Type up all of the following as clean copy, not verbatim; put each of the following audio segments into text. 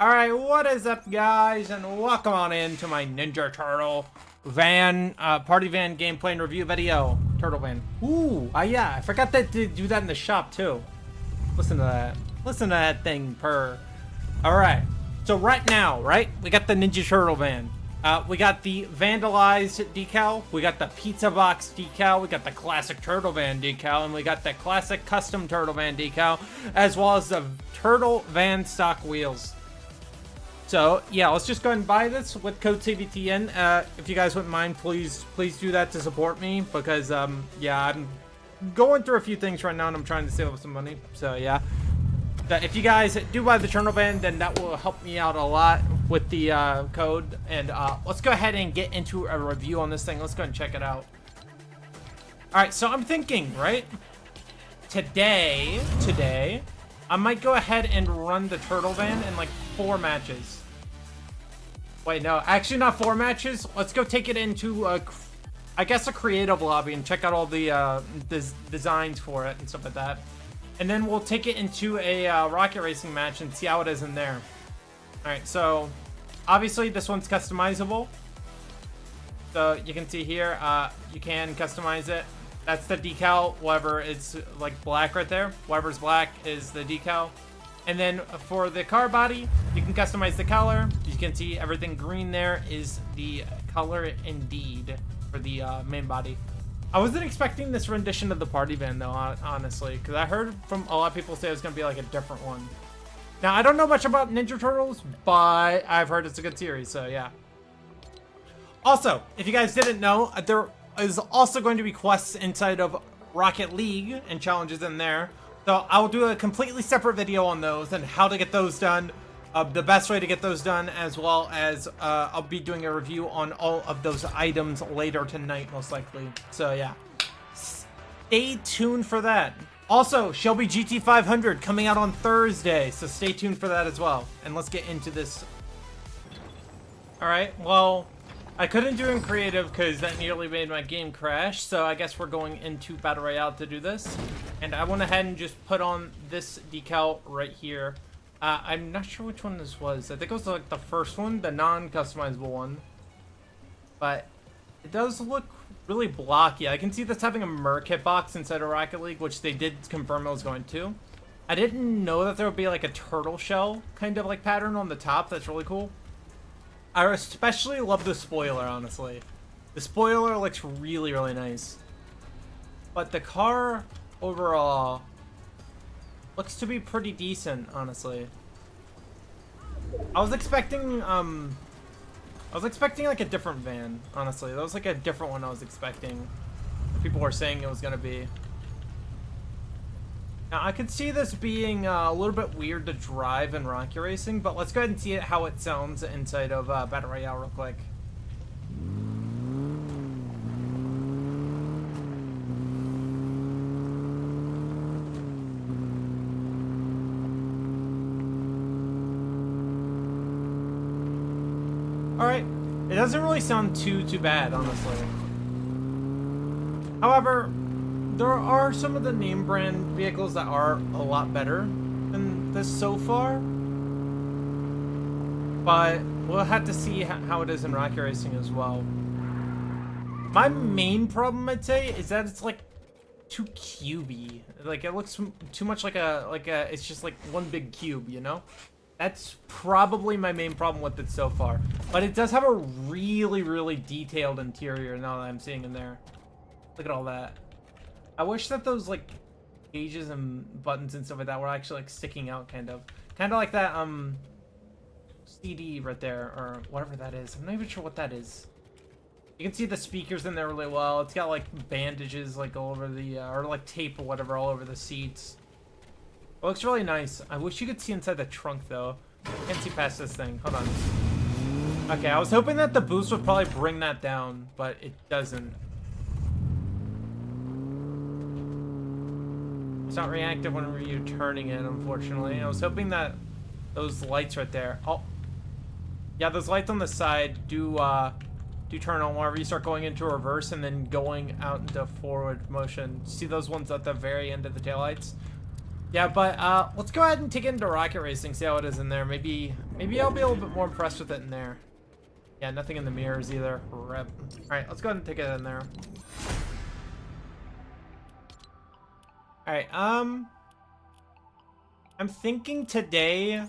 Alright, what is up, guys, and welcome on into my Ninja Turtle van, party van gameplay and review video. Turtle van. Ooh, yeah, I forgot that to do that in the shop, too. Listen to that. Listen to that thing purr. Alright, so right now, we got the Ninja Turtle van. We got the vandalized decal, we got the pizza box decal, we got the classic turtle van decal, and we got the classic custom turtle van decal, as well as the turtle van stock wheels. So yeah, let's just go ahead and buy this with code CVTN. If you guys wouldn't mind, please do that to support me, because yeah, I'm going through a few things right now and I'm trying to save up some money. So yeah, if you guys do buy the turtle van, then that will help me out a lot with the code. And let's go ahead and get into a review on this thing. Let's go ahead and check it out. All right, so I'm thinking, today I might go ahead and run the turtle van in like 4 matches. Wait, no, actually not 4 matches. Let's go take it into I guess a creative lobby and check out all the designs for it and stuff like that. And then we'll take it into a rocket racing match and see how it is in there. Alright, so obviously this one's customizable. So you can see here, you can customize it. That's the decal, whatever, it's like black right there. Whatever's black is the decal. And then for the car body, you can customize the color. You can see everything green there is the color indeed for the main body. I wasn't expecting this rendition of the party van though, honestly, because I heard from a lot of people say it was going to be like a different one. Now, I don't know much about Ninja Turtles, but I've heard it's a good series, so yeah. Also, if you guys didn't know, there is also going to be quests inside of Rocket League and challenges in there. So I will do a completely separate video on those and how to get those done, the best way to get those done, as well as I'll be doing a review on all of those items later tonight, most likely. So yeah, stay tuned for that. Also, Shelby GT500 coming out on Thursday, so stay tuned for that as well. And let's get into this. All right, well, I couldn't do in creative because that nearly made my game crash, so I guess we're going into Battle Royale to do this. And I went ahead and just put on this decal right here. I'm not sure which one this was. I think it was like the first one, the non-customizable one. But it does look really blocky. I can see this having a Merc hitbox inside of Rocket League, which they did confirm it was going to. I didn't know that there would be like a turtle shell kind of like pattern on the top. That's really cool. I especially love the spoiler, honestly. The spoiler looks really, really nice. But the car overall looks to be pretty decent, honestly. I was expecting like a different van, honestly. That was like a different one I was expecting. People were saying it was gonna be. Now, I could see this being a little bit weird to drive in Rocket Racing, but let's go ahead and see how it sounds inside of Battle Royale real quick. Alright, it doesn't really sound too bad, honestly. However, there are some of the name brand vehicles that are a lot better than this so far. But we'll have to see how it is in Rocket Racing as well. My main problem, I'd say, is that it's like too cubey. Like it looks too much like it's just like one big cube, you know? That's probably my main problem with it so far. But it does have a really, really detailed interior now that I'm seeing in there. Look at all that. I wish that those like gauges and buttons and stuff like that were actually like sticking out, kind of like that CD right there, or whatever that is. I'm not even sure what that is. You can see the speakers in there really well. It's got like bandages like all over the or like tape or whatever all over the seats. It looks really nice. I wish you could see inside the trunk though. Can't see past this thing. Hold on. Okay, I was hoping that the boost would probably bring that down, but it doesn't. It's not reactive when you're turning it, unfortunately. I was hoping that those lights right there. Oh, yeah, those lights on the side do turn on whenever you start going into reverse and then going out into forward motion. See those ones at the very end of the taillights? Yeah, but let's go ahead and take it into rocket racing, see how it is in there. Maybe I'll be a little bit more impressed with it in there. Yeah, nothing in the mirrors either. Rip. All right, let's go ahead and take it in there. All right, I'm thinking today.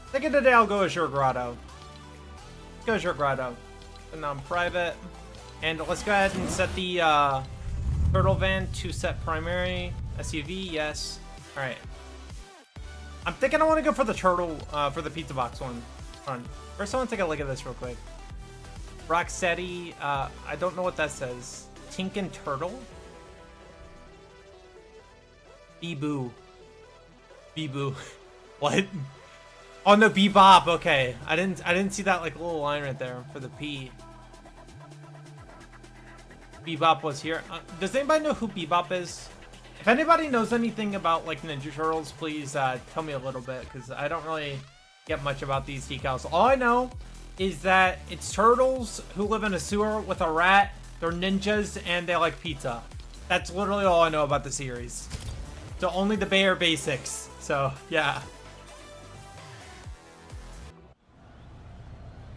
I think today I'll go Azure Grotto. Let's go Azure Grotto. And now I'm private. And let's go ahead and set the turtle van to set primary. SUV, yes. Alright. I'm thinking I want to go for the turtle, for the pizza box one. Hold on. First I want to take a look at this real quick. Rocksteady, I don't know what that says. Tinkin Turtle? Bee-boo. Bee-boo. What? Oh no, Bebop. Okay, I didn't see that like little line right there for the P. Bebop was here. Does anybody know who Bebop is? If anybody knows anything about like Ninja Turtles, please tell me a little bit, because I don't really get much about these decals. All I know is that it's turtles who live in a sewer with a rat. They're ninjas and they like pizza. That's literally all I know about the series. So only the bare basics. So yeah.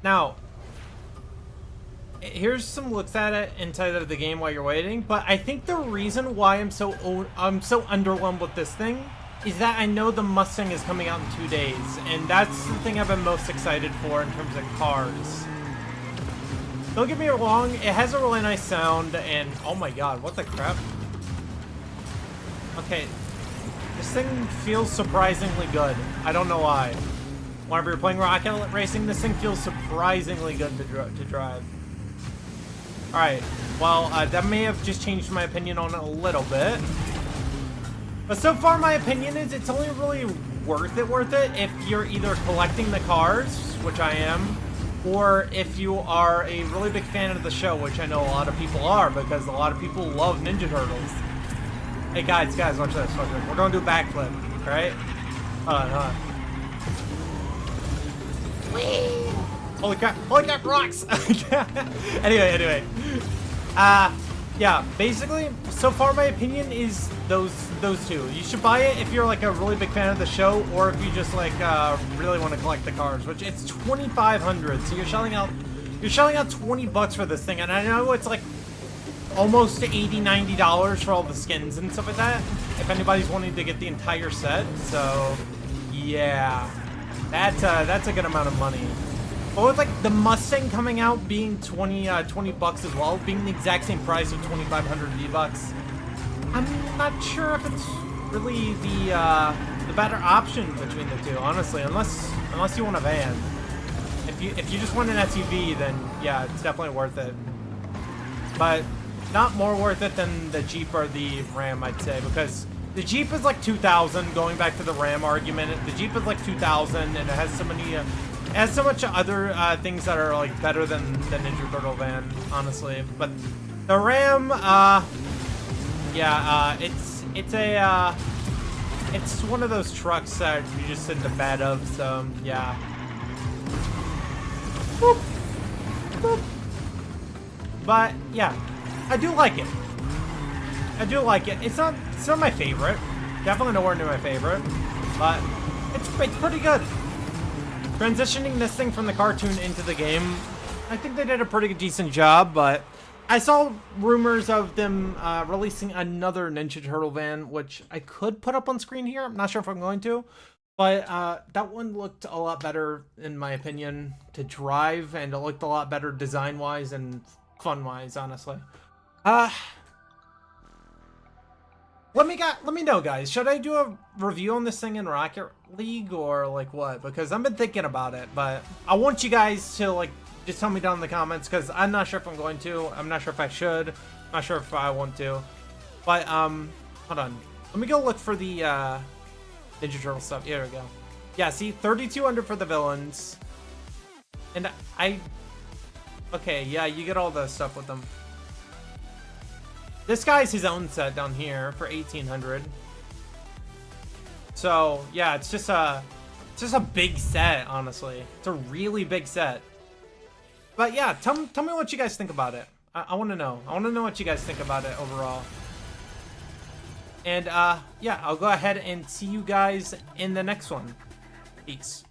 Now, here's some looks at it inside of the game while you're waiting, but I think the reason why I'm so underwhelmed with this thing is that I know the Mustang is coming out in 2 days, and that's the thing I've been most excited for in terms of cars. Don't get me wrong, it has a really nice sound, and oh my god, what the crap? Okay, this thing feels surprisingly good. I don't know why. Whenever you're playing rocket racing, this thing feels surprisingly good to drive. Alright, well, that may have just changed my opinion on it a little bit. But so far, my opinion is it's only really worth it if you're either collecting the cars, which I am, or if you are a really big fan of the show, which I know a lot of people are, because a lot of people love Ninja Turtles. Hey guys, watch this, watch this. We're gonna do a backflip, alright? Hold on. Whee! Holy crap, rocks! Anyway. Yeah, basically, so far my opinion is those two. You should buy it if you're like a really big fan of the show, or if you just like really want to collect the cars, which it's $2,500. So you're shelling out $20 for this thing, and I know it's like almost $80-90 for all the skins and stuff like that. If anybody's wanting to get the entire set, so yeah, that's a good amount of money. But with like the Mustang coming out being 20 bucks as well, being the exact same price of 2,500 V-Bucks, I'm not sure if it's really the better option between the two, honestly. Unless you want a van. If you just want an SUV, then yeah, it's definitely worth it. But not more worth it than the Jeep or the Ram, I'd say, because the Jeep is like 2,000. Going back to the Ram argument, the Jeep is like 2,000, and it has so many. It has so much other things that are like better than the Ninja Turtle van, honestly. But the Ram, yeah, it's one of those trucks that you just sit in the bed of. So yeah. Boop. Boop. But yeah, I do like it. It's not my favorite. Definitely nowhere near my favorite, but it's pretty good. Transitioning this thing from the cartoon into the game, I think they did a pretty decent job, but I saw rumors of them releasing another Ninja Turtle van, which I could put up on screen here. I'm not sure if I'm going to, but that one looked a lot better, in my opinion, to drive, and it looked a lot better design-wise and fun-wise, honestly. Let me know, guys. Should I do a review on this thing in Rocket League or like what? Because I've been thinking about it, but I want you guys to like just tell me down in the comments, because I'm not sure if I'm going to. I'm not sure if I should. I'm not sure if I want to. But hold on. Let me go look for the Ninja Turtle stuff. Here we go. Yeah, see, 3,200 for the villains, and okay, yeah, you get all the stuff with them. This guy's his own set down here for 1,800. So yeah, it's just a big set, honestly. It's a really big set. But yeah, tell me what you guys think about it. I want to know. I want to know what you guys think about it overall. And yeah, I'll go ahead and see you guys in the next one. Peace.